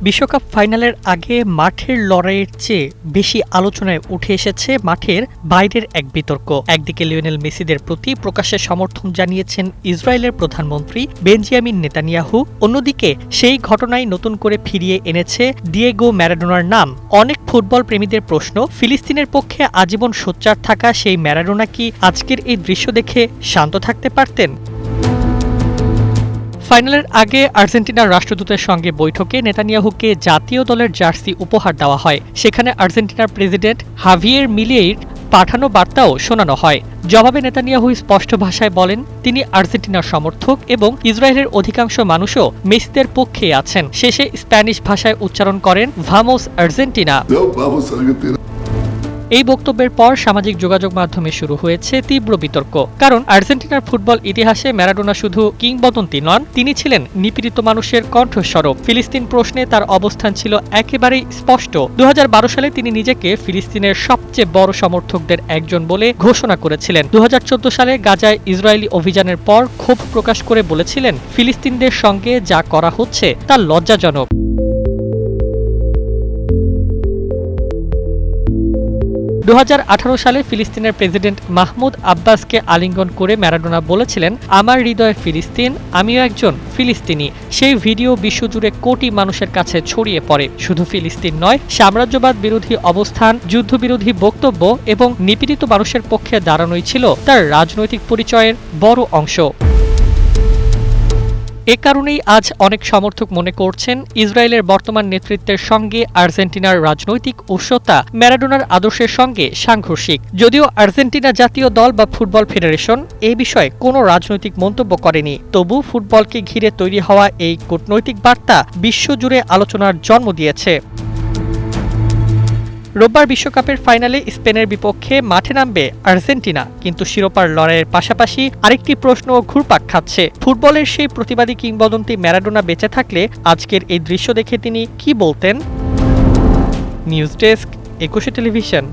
বিশ্বকাপ ফাইনালের আগে মাঠের লড়াইয়ের চেয়ে বেশি আলোচনায় উঠে এসেছে মাঠের বাইরের এক বিতর্ক। একদিকে লিওনেল মেসিদের প্রতি প্রকাশ্যে সমর্থন জানিয়েছেন ইসরায়েলের প্রধানমন্ত্রী বেঞ্জামিন নেতানিয়াহু, অন্যদিকে সেই ঘটনায় নতুন করে ফিরিয়ে এনেছে ডিয়েগো ম্যারাডোনার নাম। অনেক ফুটবল প্রেমীদের প্রশ্ন, ফিলিস্তিনের পক্ষে আজীবন সোচ্চার থাকা সেই ম্যারাডোনা কি আজকের এই দৃশ্য দেখে শান্ত থাকতে পারতেন? ফাইনালের আগে আর্জেন্টিনার রাষ্ট্রদূতের সঙ্গে বৈঠকে নেতানিয়াহুকে জাতীয় দলের জার্সি উপহার দেওয়া হয়। সেখানে আর্জেন্টিনার প্রেসিডেন্ট হাভিয়ের মিলেইর পাঠানো বার্তাও শোনানো হয়। জবাবে নেতানিয়াহু স্পষ্ট ভাষায় বলেন তিনি আর্জেন্টিনার সমর্থক এবং ইসরায়েলের অধিকাংশ মানুষও মেসিদের পক্ষে আছেন। শেষে স্প্যানিশ ভাষায় উচ্চারণ করেন ভামোস আর্জেন্টিনা। এই বক্তব্যের পর সামাজিক যোগাযোগ মাধ্যমে শুরু হয়েছে তীব্র বিতর্ক। কারণ আর্জেন্টিনার ফুটবল ইতিহাসে ম্যারাডোনা শুধু কিংবদন্তি নন, তিনি ছিলেন নিপীড়িত মানুষের কণ্ঠস্বরূপ। ফিলিস্তিন প্রশ্নে তার অবস্থান ছিল একেবারেই স্পষ্ট। 2012 সালে তিনি নিজেকে ফিলিস্তিনের সবচেয়ে বড় সমর্থকদের একজন বলে ঘোষণা করেছিলেন। 2014 সালে গাজায় ইসরায়েলি অভিযানের পর ক্ষোভ প্রকাশ করে বলেছিলেন ফিলিস্তিনদের সঙ্গে যা করা হচ্ছে তা লজ্জাজনক। 2018 সালে ফিলিস্তিনের প্রেসিডেন্ট মাহমুদ আব্বাসকে আলিঙ্গন করে ম্যারাডোনা বলেছিলেন, আমার হৃদয়ে ফিলিস্তিন, আমিও একজন ফিলিস্তিনি। সেই ভিডিও বিশ্বজুড়ে কোটি মানুষের কাছে ছড়িয়ে পড়ে। শুধু ফিলিস্তিন নয়, সাম্রাজ্যবাদ বিরোধী অবস্থান, যুদ্ধবিরোধী বক্তব্য এবং নিপীড়িত মানুষের পক্ষে দাঁড়ানোই ছিল তার রাজনৈতিক পরিচয়ের বড় অংশ। এ কারণেই আজ অনেক সমর্থক মনে করছেন ইসরায়েলের বর্তমান নেতৃত্বের সঙ্গে আর্জেন্টিনার রাজনৈতিক উষ্ণতা ম্যারাডোনার আদর্শের সঙ্গে সাংঘর্ষিক। যদিও আর্জেন্টিনা জাতীয় দল বা ফুটবল ফেডারেশন এই বিষয়ে কোনো রাজনৈতিক মন্তব্য করেনি, তবু ফুটবলকে ঘিরে তৈরি হওয়া এই কূটনৈতিক বার্তা বিশ্বজুড়ে আলোচনার জন্ম দিয়েছে। রোববার বিশ্বকাপের ফাইনালে স্পেনের বিপক্ষে মাঠে নামবে আর্জেন্টিনা, কিন্তু শিরোপার লড়াইয়ের পাশাপাশি আরেকটি প্রশ্ন ঘুরপাক খাচ্ছে। ফুটবলের সেই প্রতিবাদী কিংবদন্তি ম্যারাডোনা বেঁচে থাকলে আজকের এই দৃশ্য দেখে তিনি কি বলতেন? News desk, 21 television.